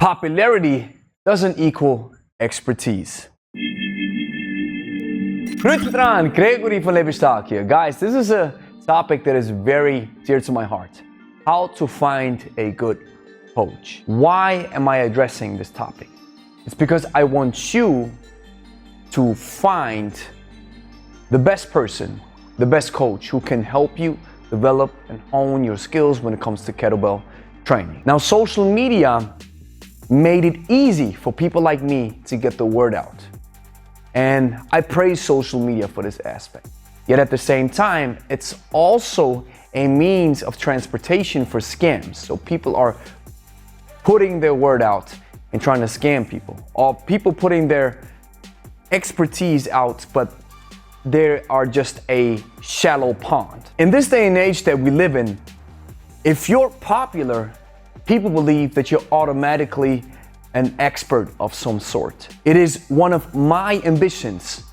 Popularity doesn't equal expertise. Groetgetran, Gregory van Lebe here. Guys, this is a topic that is very dear to my heart. How to find a good coach. Why am I addressing this topic? It's because I want you to find the best person, the best coach who can help you develop and hone your skills when it comes to kettlebell training. Now, social media made it easy for people like me to get the word out. And I praise social media for this aspect. Yet at the same time, it's also a means of transportation for scams. So people are putting their word out and trying to scam people. Or people putting their expertise out, but they are just a shallow pond. In this day and age that we live in, if you're popular, people believe that you're automatically an expert of some sort. It is one of my ambitions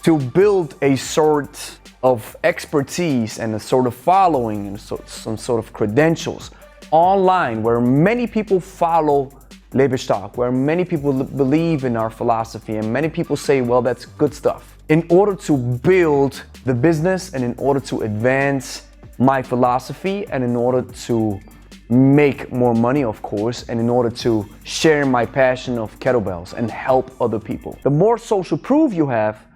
to build a sort of expertise and a sort of following and some sort of credentials online where many people follow Lebe, where many people believe in our philosophy and many people say, well, that's good stuff. In order to build the business and in order to advance my philosophy and in order to make more money, of course, and in order to share my passion of kettlebells and help other people. The more social proof you have,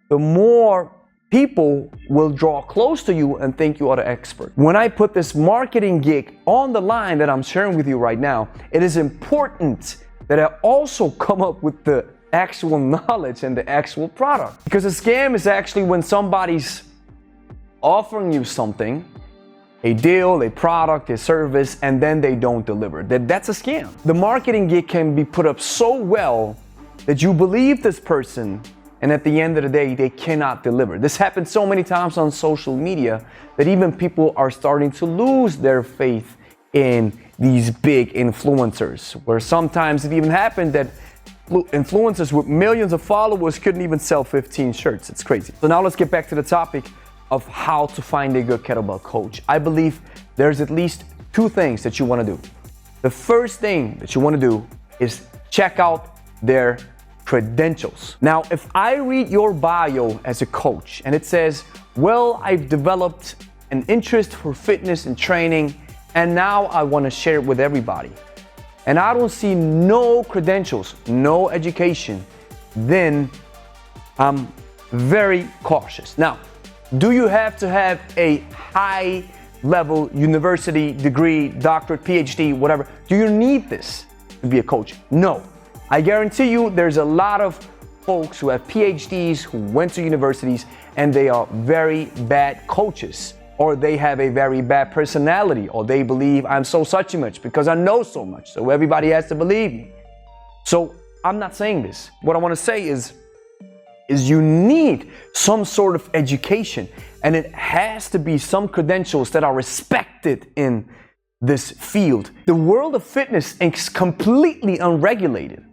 the more people will draw close to you and think you are the expert. When I put this marketing gig on the line that I'm sharing with you right now, it is important that I also come up with the actual knowledge and the actual product. Because a scam is actually when somebody's offering you something, a deal, a product, a service, and then they don't deliver. That's a scam. The marketing gig can be put up so well that you believe this person, and at the end of the day, they cannot deliver. This happens so many times on social media that even people are starting to lose their faith in these big influencers, where sometimes it even happened that influencers with millions of followers couldn't even sell 15 shirts. It's crazy. So now let's get back to the topic of how to find a good kettlebell coach. I believe there's at least two things that you want to do. The first thing that you want to do is check out their credentials. Now, if I read your bio as a coach and it says, well, I've developed an interest for fitness and training and now I want to share it with everybody, and I don't see no credentials, no education, then I'm very cautious. Now, do you have to have a high-level university degree, doctorate, PhD, whatever? Do you need this to be a coach? No. I guarantee you there's a lot of folks who have PhDs, who went to universities, and they are very bad coaches, or they have a very bad personality, or they believe I'm so such and much because I know so much, so everybody has to believe me. So I'm not saying this. What I want to say is you need some sort of education, and it has to be some credentials that are respected in this field. The world of fitness is completely unregulated.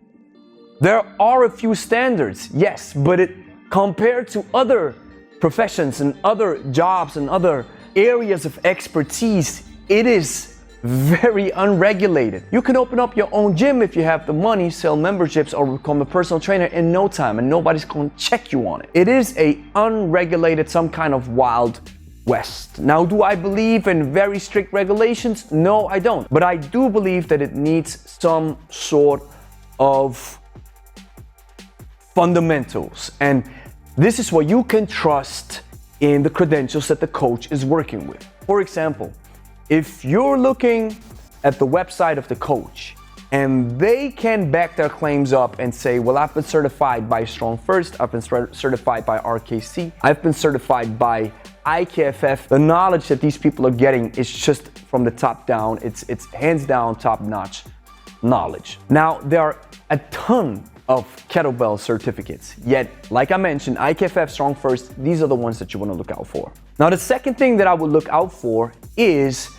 There are a few standards, yes, but compared to other professions and other jobs and other areas of expertise, it is very unregulated. You can open up your own gym if you have the money, sell memberships, or become a personal trainer in no time, and nobody's going to check you on it. It is a unregulated, some kind of wild west. Now, do I believe in very strict regulations? No, I don't. But I do believe that it needs some sort of fundamentals, and this is what you can trust in the credentials that the coach is working with. For example, if you're looking at the website of the coach and they can back their claims up and say, well, I've been certified by Strong First, I've been certified by RKC, I've been certified by IKFF, the knowledge that these people are getting is just from the top down. It's hands down top-notch knowledge. Now, there are a ton of kettlebell certificates, yet, like I mentioned, IKFF, Strong First, these are the ones that you want to look out for. Now, the second thing that I would look out for is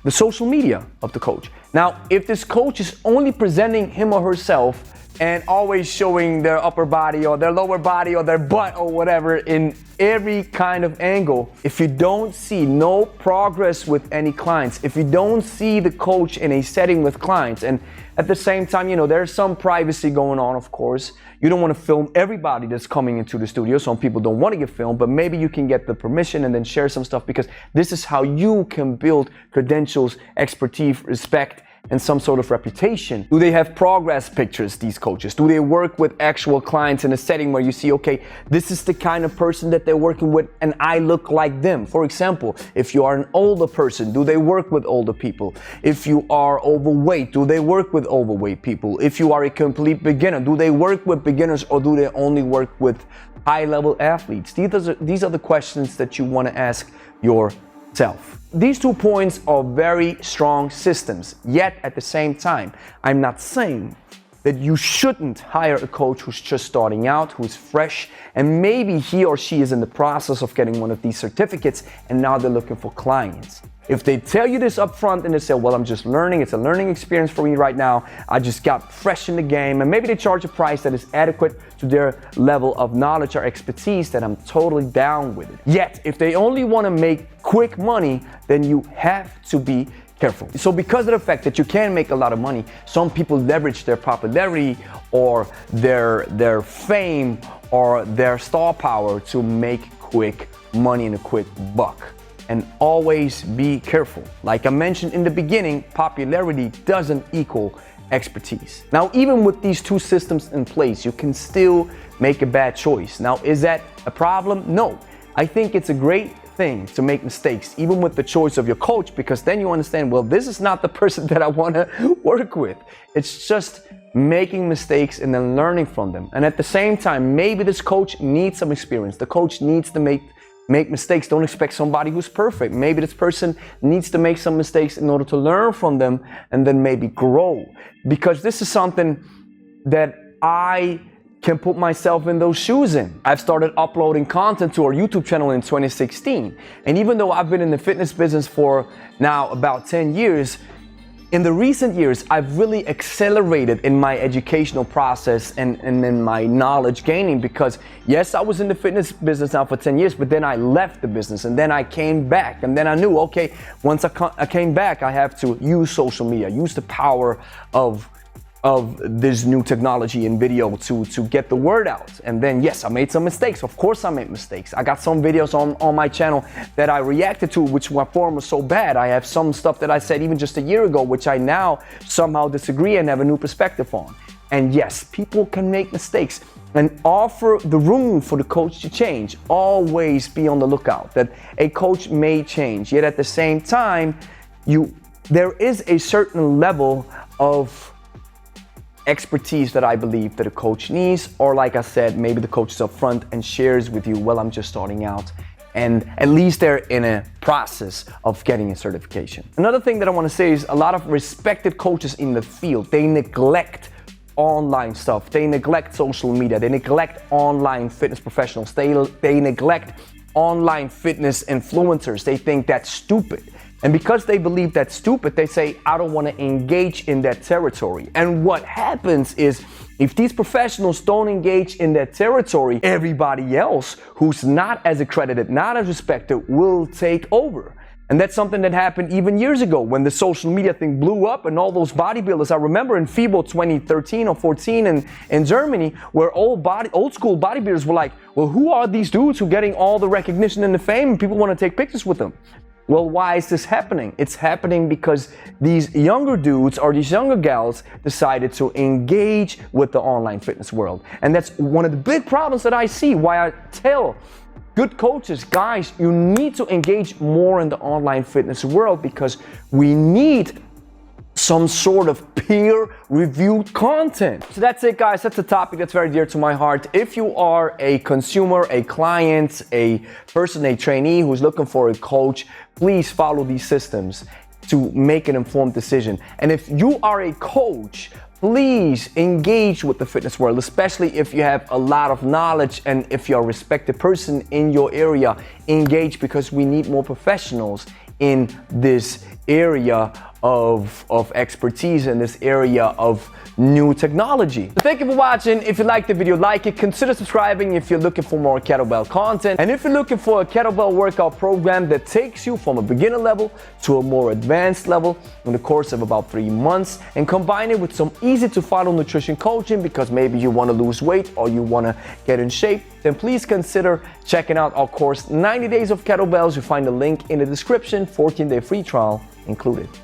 the social media of the coach. Now, if this coach is only presenting him or herself and always showing their upper body or their lower body or their butt or whatever in every kind of angle. If you don't see no progress with any clients, if you don't see the coach in a setting with clients, and at the same time, there's some privacy going on, of course. You don't want to film everybody that's coming into the studio. Some people don't want to get filmed, but maybe you can get the permission and then share some stuff, because this is how you can build credentials, expertise, respect, and some sort of reputation. Do they have progress pictures, these coaches? Do they work with actual clients in a setting where you see, okay, this is the kind of person that they're working with and I look like them? For example, if you are an older person, do they work with older people? If you are overweight, do they work with overweight people? If you are a complete beginner, do they work with beginners or do they only work with high-level athletes? These are the questions that you want to ask yourself. These 2 points are very strong systems, yet at the same time, I'm not saying that you shouldn't hire a coach who's just starting out, who's fresh, and maybe he or she is in the process of getting one of these certificates and now they're looking for clients. If they tell you this up front and they say, well, I'm just learning, it's a learning experience for me right now, I just got fresh in the game, and maybe they charge a price that is adequate to their level of knowledge or expertise, then I'm totally down with it. Yet, if they only want to make quick money, then you have to be careful. So because of the fact that you can make a lot of money, some people leverage their popularity or their fame or their star power to make quick money and a quick buck. And always be careful. Like I mentioned in the beginning, popularity doesn't equal expertise. Now, even with these 2 systems in place, you can still make a bad choice. Now, is that a problem? No. I think it's a great thing to make mistakes, even with the choice of your coach, because then you understand, well, this is not the person that I want to work with. It's just making mistakes and then learning from them. And at the same time, maybe this coach needs some experience. The coach needs to make mistakes. Don't expect somebody who's perfect. Maybe this person needs to make some mistakes in order to learn from them and then maybe grow. Because this is something that I can put myself in those shoes in. I've started uploading content to our YouTube channel in 2016. And even though I've been in the fitness business for now about 10 years, in the recent years, I've really accelerated in my educational process and in my knowledge gaining, because yes, I was in the fitness business now for 10 years, but then I left the business and then I came back, and then I knew, okay, once I came back, I have to use social media, use the power of this new technology and video to get the word out. And then yes, I made some mistakes. Of course I made mistakes. I got some videos on my channel that I reacted to, which my form was so bad. I have some stuff that I said even just a year ago, which I now somehow disagree and have a new perspective on. And yes, people can make mistakes, and offer the room for the coach to change. Always be on the lookout that a coach may change, yet at the same time, there is a certain level of expertise that I believe that a coach needs, or like I said, maybe the coach is up front and shares with you, well, I'm just starting out, and at least they're in a process of getting a certification. Another thing that I want to say is a lot of respected coaches in the field, they neglect online stuff, they neglect social media, they neglect online fitness professionals, they neglect online fitness influencers. They think that's stupid. And because they believe that's stupid, they say, I don't want to engage in that territory. And what happens is, if these professionals don't engage in that territory, everybody else who's not as accredited, not as respected, will take over. And that's something that happened even years ago when the social media thing blew up and all those bodybuilders. I remember in FIBO 2013 or 14 in Germany, where old school bodybuilders were like, well, who are these dudes who are getting all the recognition and the fame and people want to take pictures with them? Well, why is this happening? It's happening because these younger dudes or these younger gals decided to engage with the online fitness world. And that's one of the big problems that I see, why I tell good coaches, guys, you need to engage more in the online fitness world, because we need some sort of peer-reviewed content. So that's it, guys. That's a topic that's very dear to my heart. If you are a consumer, a client, a person, a trainee who's looking for a coach, please follow these systems to make an informed decision. And if you are a coach, please engage with the fitness world, especially if you have a lot of knowledge and if you're a respected person in your area. Engage, because we need more professionals in this area of expertise in this area of new technology. So thank you for watching. If you liked the video, like it, consider subscribing if you're looking for more kettlebell content. And if you're looking for a kettlebell workout program that takes you from a beginner level to a more advanced level in the course of about 3 months, and combine it with some easy to follow nutrition coaching because maybe you want to lose weight or you want to get in shape, then please consider checking out our course 90 Days of Kettlebells. You'll find the link in the description, 14-day free trial included.